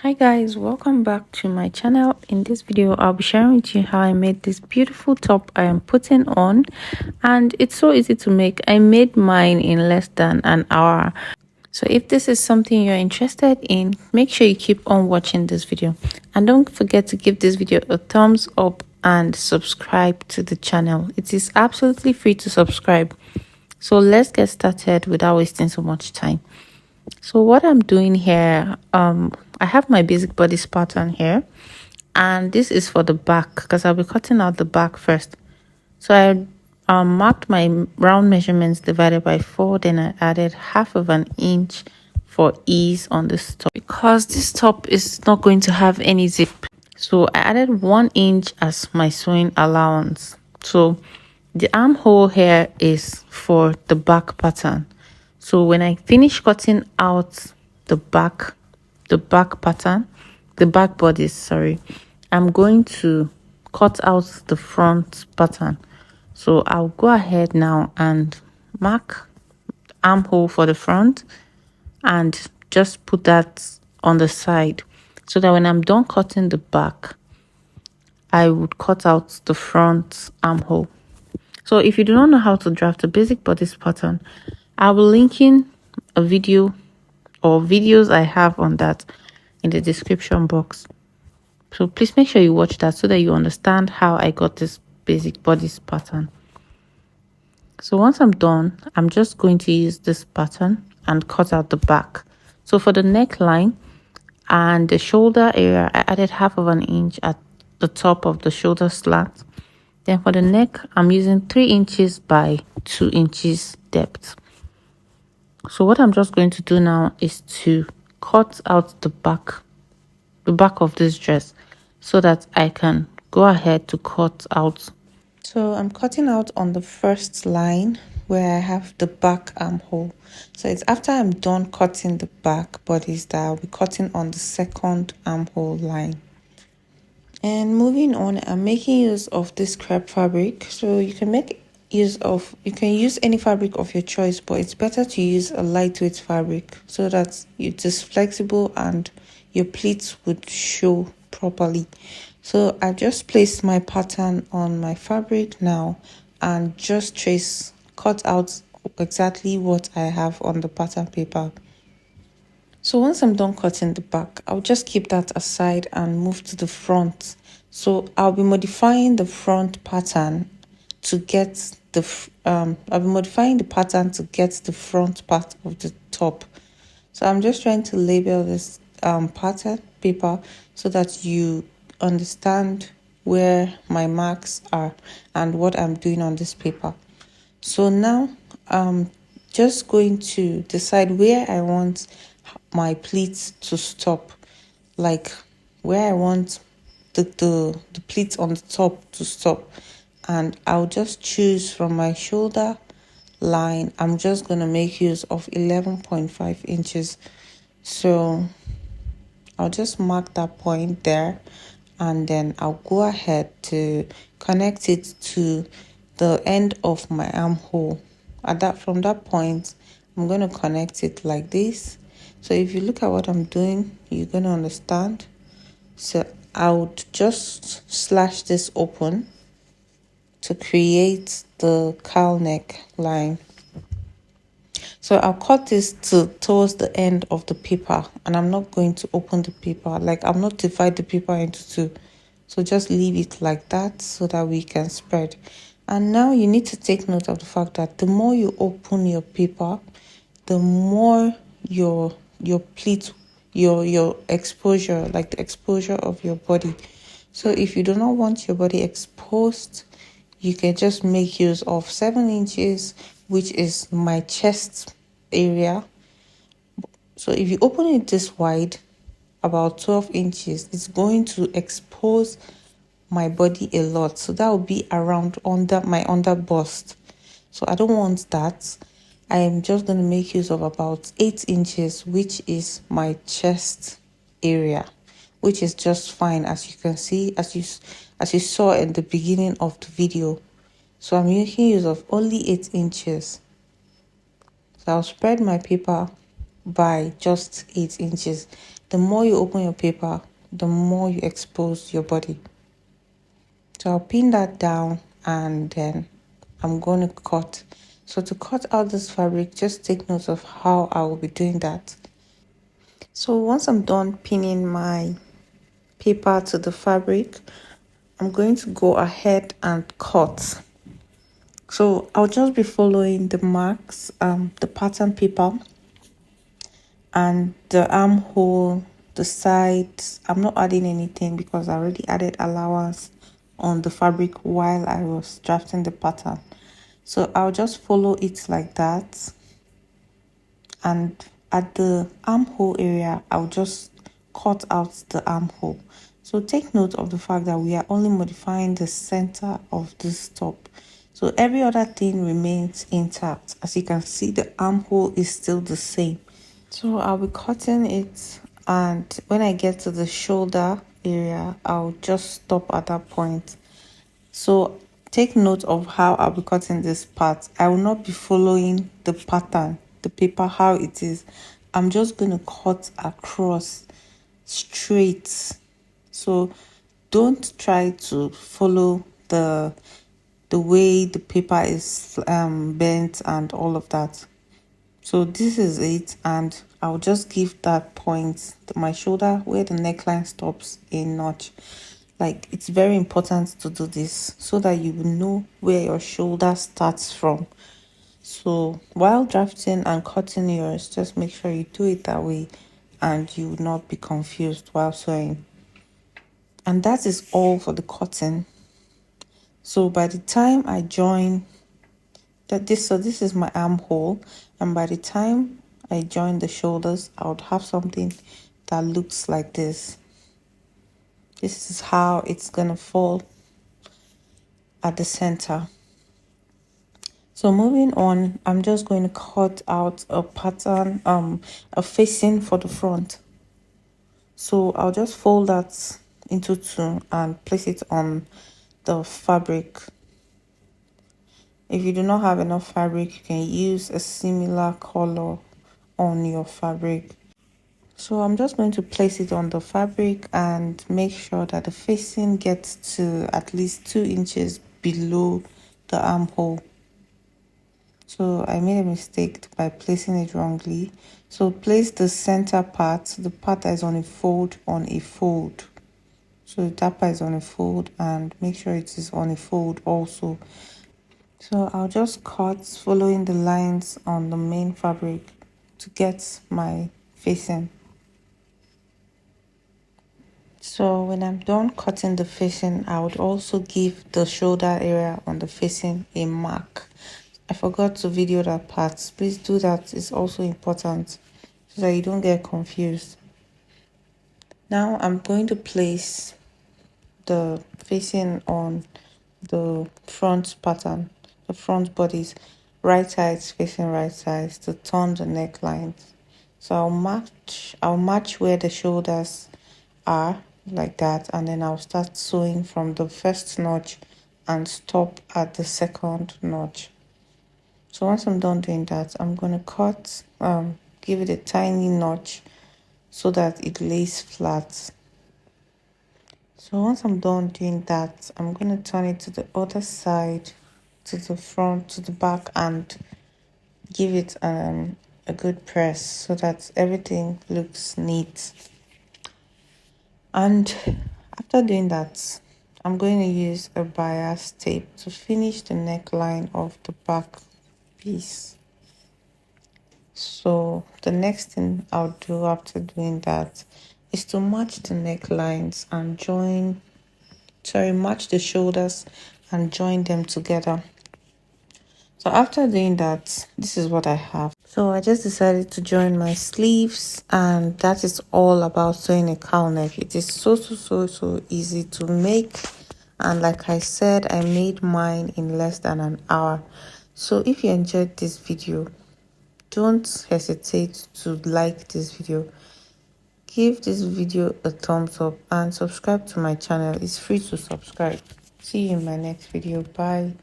Hi guys, welcome back to my channel. In this video I'll be sharing with you how I made this beautiful top I am putting on, and it's so easy to make. I made mine in less than an hour. So if this is something you're interested in, make sure you keep on watching this video, and don't forget to give this video a thumbs up and subscribe to the channel. It is absolutely free to subscribe. So let's get started without wasting so much time. So what I'm doing here, I have my basic bodice pattern here, and this is for the back because I'll be cutting out the back first. So I marked my round measurements divided by 4, then I added half of an inch for ease on this top because this top is not going to have any zip. So I added 1 inch as my sewing allowance. So the armhole here is for the back pattern. So when I finish cutting out the back pattern, the back bodice, sorry, I'm going to cut out the front pattern. So I'll go ahead now and mark armhole for the front and just put that on the side so that when I'm done cutting the back, I would cut out the front armhole. So if you do not know how to draft a basic bodice pattern, I will link in a video or videos I have on that in the description box. So please make sure you watch that so that you understand how I got this basic bodice pattern. So once I'm done, I'm just going to use this pattern and cut out the back. So for the neckline and the shoulder area, I added half of an inch at the top of the shoulder slant. Then for the neck, I'm using 3 inches by 2 inches depth. So what I'm just going to do now is to cut out the back of this dress so that I can go ahead to cut out. So I'm cutting out on the first line where I have the back armhole. So it's after I'm done cutting the back bodice that I'll be cutting on the second armhole line. And moving on, I'm making use of this crepe fabric. So you can use any fabric of your choice, but it's better to use a lightweight fabric so that it is flexible and your pleats would show properly. So I just placed my pattern on my fabric now and just cut out exactly what I have on the pattern paper. So once I'm done cutting the back, I'll just keep that aside and move to the front. So I'll be modifying the front pattern to get I'll be modifying the pattern to get the front part of the top. So I'm just trying to label this pattern paper so that you understand where my marks are and what I'm doing on this paper. So now I'm just going to decide where I want my pleats to stop, like where I want the pleats on the top to stop, and I'll just choose from my shoulder line. I'm just going to make use of 11.5 inches. So I'll just mark that point there, and then I'll go ahead to connect it to the end of my armhole. From that point, I'm going to connect it like this. So if you look at what I'm doing, you're going to understand. So I would just slash this open to create the cowl neck line. So I'll cut this towards the end of the paper, and I'm not going to open the paper. Like, I'm not divide the paper into two. So just leave it like that so that we can spread. And now you need to take note of the fact that the more you open your paper, the more your pleat, your exposure, like the exposure of your body. So if you do not want your body exposed, you can just make use of 7 inches, which is my chest area. So if you open it this wide, about 12 inches, it's going to expose my body a lot. So that will be around under my under bust. So I don't want that. I am just going to make use of about 8 inches, which is my chest area, which is just fine, as you can see, as you saw in the beginning of the video. So I'm making use of only 8 inches. So I'll spread my paper by just 8 inches. the more you open your paper, the more you expose your body. So I'll pin that down and then I'm going to cut. So to cut out this fabric, just take note of how I will be doing that. So once I'm done pinning my paper to the fabric, I'm going to go ahead and cut. So I'll just be following the marks, the pattern paper, and the armhole, the sides. I'm not adding anything because I already added allowance on the fabric while I was drafting the pattern. So I'll just follow it like that, and at the armhole area I'll just cut out the armhole. So take note of the fact that we are only modifying the center of this top, so every other thing remains intact. As you can see, the armhole is still the same. So I'll be cutting it, and when I get to the shoulder area I'll just stop at that point. So take note of how I'll be cutting this part. I will not be following the pattern, the paper, how it is. I'm just going to cut across straight. So don't try to follow the way the paper is bent and all of that. So this is it, and I'll just give that point, my shoulder where the neckline stops, a notch. Like, it's very important to do this so that you will know where your shoulder starts from. So while drafting and cutting yours, just make sure you do it that way and you will not be confused while sewing. And that is all for the cutting. So by the time I join this is my armhole, and by the time I join the shoulders, I would have something that looks like this. This is how it's gonna fall at the center. So moving on, I'm just going to cut out a pattern, a facing for the front. So I'll just fold that into two and place it on the fabric. If you do not have enough fabric, you can use a similar color on your fabric. So I'm just going to place it on the fabric and make sure that the facing gets to at least 2 inches below the armhole. So I made a mistake by placing it wrongly. So place the center part, the part that is on a fold, on a fold. So that part is on a fold, and make sure it is on a fold also. So I'll just cut following the lines on the main fabric to get my facing. So when I'm done cutting the facing, I would also give the shoulder area on the facing a mark. I forgot to video that part. Please do that. It's also important so that you don't get confused. Now I'm going to place the facing on the front pattern, the front bodies, right sides facing right sides to turn the necklines. So I'll match where the shoulders are like that, and then I'll start sewing from the first notch and stop at the second notch. So once I'm done doing that, I'm going to cut, give it a tiny notch so that it lays flat. So once I'm done doing that, I'm going to turn it to the other side, to the front, to the back, and give it a good press so that everything looks neat. And after doing that, I'm going to use a bias tape to finish the neckline of the back piece. So the next thing I'll do after doing that is to match the necklines and match the shoulders and join them together. So after doing that, this is what I have. So I just decided to join my sleeves, and that is all about sewing a cowl neck. It is so easy to make, and like I said, I made mine in less than an hour. So if you enjoyed this video, don't hesitate to like this video, give this video a thumbs up, and subscribe to my channel. It's free to subscribe. See you in my next video. Bye.